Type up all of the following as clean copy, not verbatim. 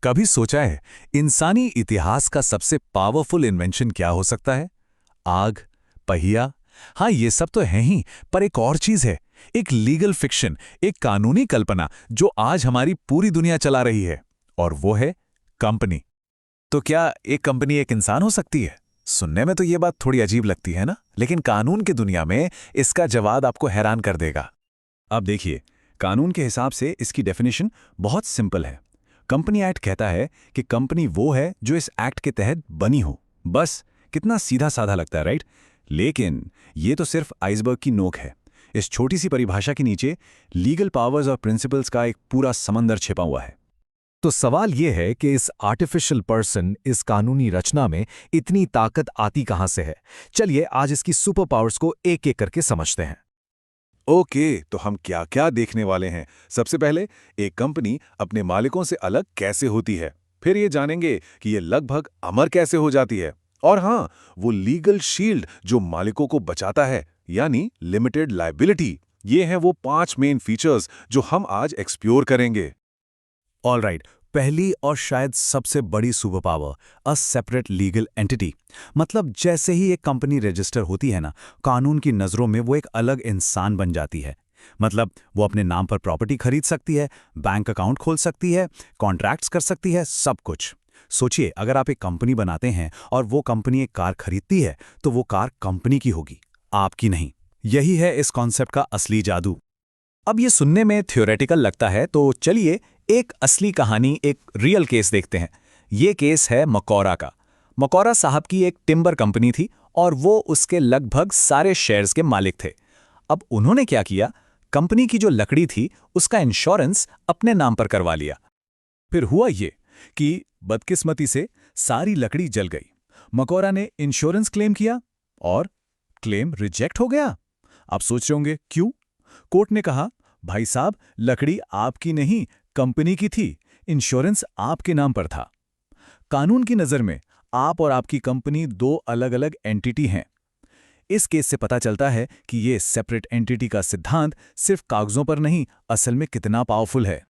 कभी सोचा है इंसानी इतिहास का सबसे पावरफुल इन्वेंशन क्या हो सकता है? आग, पहिया। हाँ, ये सब तो है ही, पर एक और चीज है। एक लीगल फिक्शन, एक कानूनी कल्पना जो आज हमारी पूरी दुनिया चला रही है। और वो है कंपनी। तो क्या एक कंपनी एक इंसान हो सकती है? सुनने में तो ये बात थोड़ी अजीब लगती है ना, लेकिन कानून की दुनिया में इसका जवाब आपको हैरान कर देगा। अब देखिए, कानून के हिसाब से इसकी डेफिनेशन बहुत सिंपल है। कंपनी एक्ट कहता है कि कंपनी वो है जो इस एक्ट के तहत बनी हो। बस, कितना सीधा साधा लगता है, राइट? लेकिन ये तो सिर्फ आइसबर्ग की नोक है। इस छोटी सी परिभाषा के नीचे लीगल पावर्स और प्रिंसिपल्स का एक पूरा समंदर छिपा हुआ है। तो सवाल यह है कि इस आर्टिफिशियल पर्सन, इस कानूनी रचना में इतनी ताकत आती कहां से है? चलिए आज इसकी सुपर पावर्स को एक एक करके समझते हैं। ओके, तो हम क्या क्या देखने वाले हैं? सबसे पहले, एक कंपनी अपने मालिकों से अलग कैसे होती है। फिर ये जानेंगे कि ये लगभग अमर कैसे हो जाती है। और हाँ, वो लीगल शील्ड जो मालिकों को बचाता है, यानी लिमिटेड लायबिलिटी। ये हैं वो 5 मेन फीचर्स जो हम आज एक्सप्लोर करेंगे। ऑलराइट, पहली और शायद सबसे बड़ी super power, a separate legal entity. मतलब जैसे ही एक कंपनी रजिस्टर होती है ना, कानून की नज़रों में वो एक अलग इंसान बन जाती है। मतलब वो अपने नाम पर प्रॉपर्टी खरीद सकती है, बैंक अकाउंट खोल सकती है, कॉन्ट्रैक्ट्स कर सकती है, सब कुछ। सोचिए, अगर आप एक कंपनी बनाते हैं और वो कंपनी एक कार खरीदती है, तो वो कार कंपनी की होगी, आपकी नहीं। यही है इस कॉन्सेप्ट का असली जादू। अब ये सुनने में थ्योरेटिकल लगता है, तो चलिए एक असली कहानी, एक रियल केस देखते हैं। ये केस है मकौरा का। मकौरा साहब की एक टिम्बर कंपनी थी और वो उसके लगभग सारे शेयर्स के मालिक थे। अब उन्होंने क्या किया, कंपनी की जो लकड़ी थी उसका इंश्योरेंस अपने नाम पर करवा लिया। फिर हुआ ये कि बदकिस्मती से सारी लकड़ी जल गई। मकौरा ने इंश्योरेंस क्लेम किया और क्लेम रिजेक्ट हो गया। आप सोच रहे होंगे क्यों? कोर्ट ने कहा, भाई साहब, लकड़ी आपकी नहीं, कंपनी की थी, इंश्योरेंस आपके नाम पर था। कानून की नज़र में आप और आपकी कंपनी दो अलग अलग एंटिटी हैं। इस केस से पता चलता है कि ये सेपरेट एंटिटी का सिद्धांत सिर्फ कागजों पर नहीं, असल में कितना पावरफुल है।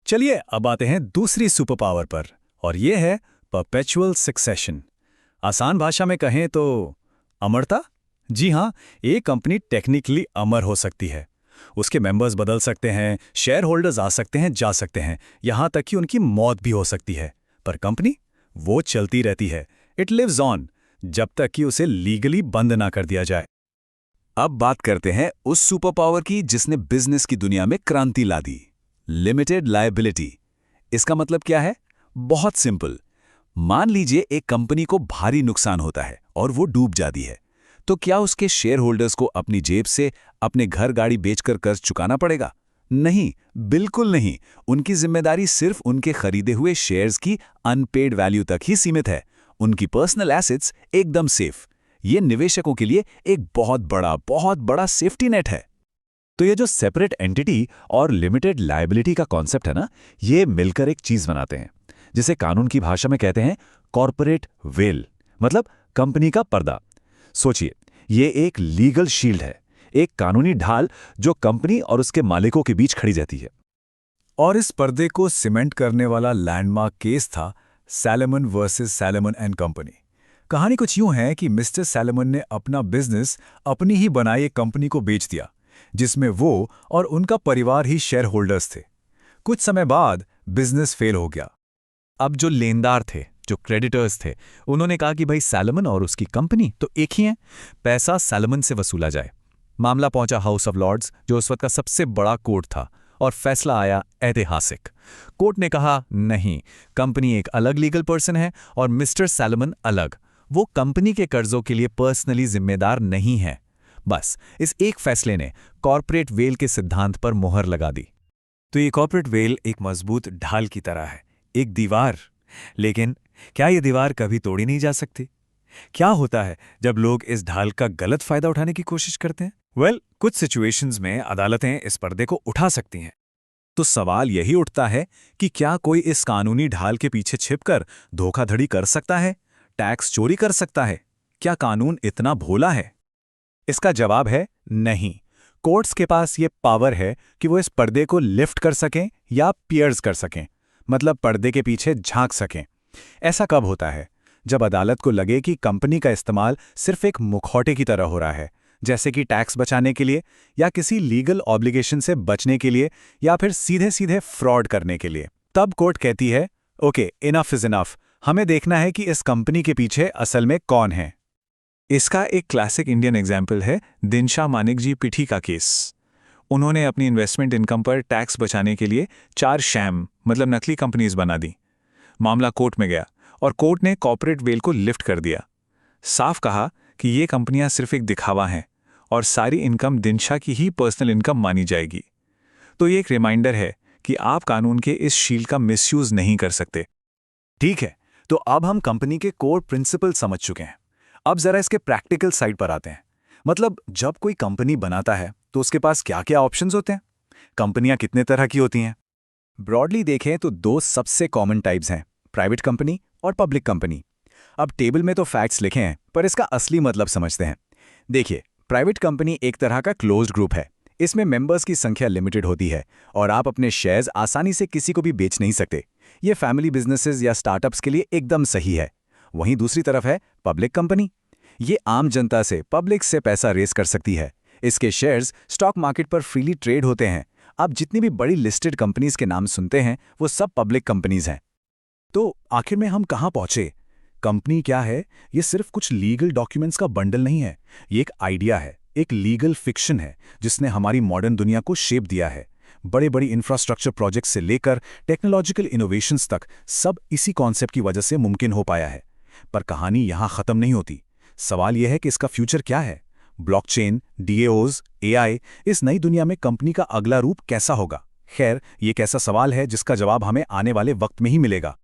चलिए अब आते हैं दूसरी सुपर पावर पर, और ये है परपेचुअल सक्सेशन। आसान भाषा में कहें तो अमरता। जी हाँ, एक कंपनी टेक्निकली अमर हो सकती है। उसके मेंबर्स बदल सकते हैं, शेयर होल्डर्स आ सकते हैं, जा सकते हैं, यहां तक कि उनकी मौत भी हो सकती है। पर कंपनी, वो चलती रहती है। इट लिव्स ऑन, जब तक कि उसे लीगली बंद ना कर दिया जाए। अब बात करते हैं उस सुपर पावर की जिसने बिजनेस की दुनिया में क्रांति ला दी, लिमिटेड लायबिलिटी। इसका मतलब क्या है? बहुत सिंपल। मान लीजिए एक कंपनी को भारी नुकसान होता है और वो डूब जाती है, तो क्या उसके शेयर होल्डर्स को अपनी जेब से अपने घर गाड़ी बेचकर कर्ज चुकाना पड़ेगा? नहीं, बिल्कुल नहीं। उनकी जिम्मेदारी सिर्फ उनके खरीदे हुए शेयर्स की अनपेड वैल्यू तक ही सीमित है। उनकी पर्सनल एसेट्स एकदम सेफ। ये निवेशकों के लिए एक बहुत बड़ा सेफ्टी नेट है। तो ये जो सेपरेट एंटिटी और लिमिटेड लायबिलिटी का कॉन्सेप्ट है ना, ये मिलकर एक चीज बनाते हैं जिसे कानून की भाषा में कहते हैं कॉर्पोरेट वेल, मतलब कंपनी का पर्दा। सोचिए, ये एक लीगल शील्ड है, एक कानूनी ढाल जो कंपनी और उसके मालिकों के बीच खड़ी रहती है। और इस पर्दे को सीमेंट करने वाला लैंडमार्क केस था salmon versus salmon and company. कहानी कुछ यूं है कि मिस्टर सैलमन ने अपना बिजनेस अपनी ही बनाई एक कंपनी को बेच दिया, जिसमें वो और उनका परिवार ही शेयर होल्डर्स थे। कुछ समय बाद बिजनेस फेल हो गया। अब जो लेनदार थे, जो क्रेडिटर्स थे, उन्होंने कहा कि भाई सैलमन और उसकी कंपनी तो एक ही है, पैसा सैलमन से वसूला जाए। मामला पहुंचा हाउस ऑफ लॉर्ड्स, जो उस वक्त का सबसे बड़ा कोर्ट था, और फैसला आया ऐतिहासिक। कोर्ट ने कहा, नहीं, कंपनी एक अलग लीगल पर्सन है और मिस्टर सैलमन अलग। वो कंपनी के कर्जों के लिए पर्सनली जिम्मेदार नहीं है। बस इस एक फैसले ने कॉर्पोरेट वेल के सिद्धांत पर मोहर लगा दी। तो ये कॉर्पोरेट वेल एक मजबूत ढाल की तरह है, एक दीवार। लेकिन क्या ये दीवार कभी तोड़ी नहीं जा सकती? क्या होता है जब लोग इस ढाल का गलत फायदा उठाने की कोशिश करते हैं? कुछ सिचुएशंस में अदालतें इस पर्दे को उठा सकती हैं। तो सवाल यही उठता है कि क्या कोई इस कानूनी ढाल के पीछे छिपकर धोखाधड़ी कर सकता है, टैक्स चोरी कर सकता है? क्या कानून इतना भोला है? इसका जवाब है नहीं। कोर्ट्स के पास ये पावर है कि वो इस पर्दे को लिफ्ट कर सकें या पियर्स कर सकें। मतलब पर्दे के पीछे झांक सकें। ऐसा कब होता है? जब अदालत को लगे कि कंपनी का इस्तेमाल सिर्फ एक मुखौटे की तरह हो रहा है, जैसे कि टैक्स बचाने के लिए या किसी लीगल ऑब्लिगेशन से बचने के लिए या फिर सीधे सीधे फ्रॉड करने के लिए। तब कोर्ट कहती है, ओके, इनफ इज इनफ, हमें देखना है कि इस कंपनी के पीछे असल में कौन है। इसका एक क्लासिक इंडियन एग्जाम्पल है दिनशा मानिक जी पिठी का केस। उन्होंने अपनी इन्वेस्टमेंट इनकम पर टैक्स बचाने के लिए 4 शैम मतलब नकली कंपनीज बना दी। मामला कोर्ट में गया और कोर्ट ने कॉर्पोरेट वेल को लिफ्ट कर दिया। साफ कहा कि ये कंपनियां सिर्फ एक दिखावा हैं और सारी इनकम दिनशा की ही पर्सनल इनकम मानी जाएगी। तो ये एक रिमाइंडर है कि आप कानून के इस शील्ड का मिसयूज नहीं कर सकते। ठीक है, तो अब हम कंपनी के कोर प्रिंसिपल समझ चुके हैं। अब जरा इसके प्रैक्टिकल साइड पर आते हैं। मतलब जब कोई कंपनी बनाता है तो उसके पास क्या क्या ऑप्शंस होते हैं? कंपनियां कितने तरह की होती हैं? ब्रॉडली देखें तो 2 सबसे कॉमन टाइप्स हैं, प्राइवेट कंपनी और पब्लिक कंपनी। अब टेबल में तो फैक्ट्स लिखे हैं, पर इसका असली मतलब समझते हैं। देखिए, प्राइवेट कंपनी एक तरह का क्लोज्ड ग्रुप है। इसमें मेंबर्स की संख्या लिमिटेड होती है और आप अपने शेयर्स आसानी से किसी को भी बेच नहीं सकते। ये फैमिली बिजनेसेस या स्टार्टअप्स के लिए एकदम सही है। वहीं दूसरी तरफ है पब्लिक कंपनी। ये आम जनता से, पब्लिक से पैसा रेस कर सकती है। इसके शेयर्स स्टॉक मार्केट पर फ्रीली ट्रेड होते हैं। आप जितनी भी बड़ी लिस्टेड कंपनीज के नाम सुनते हैं वो सब पब्लिक कंपनीज हैं। तो आखिर में हम कहाँ पहुंचे? कंपनी क्या है? ये सिर्फ कुछ लीगल डॉक्यूमेंट्स का बंडल नहीं है। ये एक आइडिया है, एक लीगल फिक्शन है जिसने हमारी मॉडर्न दुनिया को शेप दिया है। बड़े बड़ी इंफ्रास्ट्रक्चर प्रोजेक्ट से लेकर टेक्नोलॉजिकल इनोवेशंस तक सब इसी कॉन्सेप्ट की वजह से मुमकिन हो पाया है। पर कहानी यहाँ खत्म नहीं होती। सवाल यह है कि इसका फ्यूचर क्या है? ब्लॉकचेन, डीएओज, एआई, इस नई दुनिया में कंपनी का अगला रूप कैसा होगा? खैर, ये एक ऐसा सवाल है जिसका जवाब हमें आने वाले वक्त में ही मिलेगा।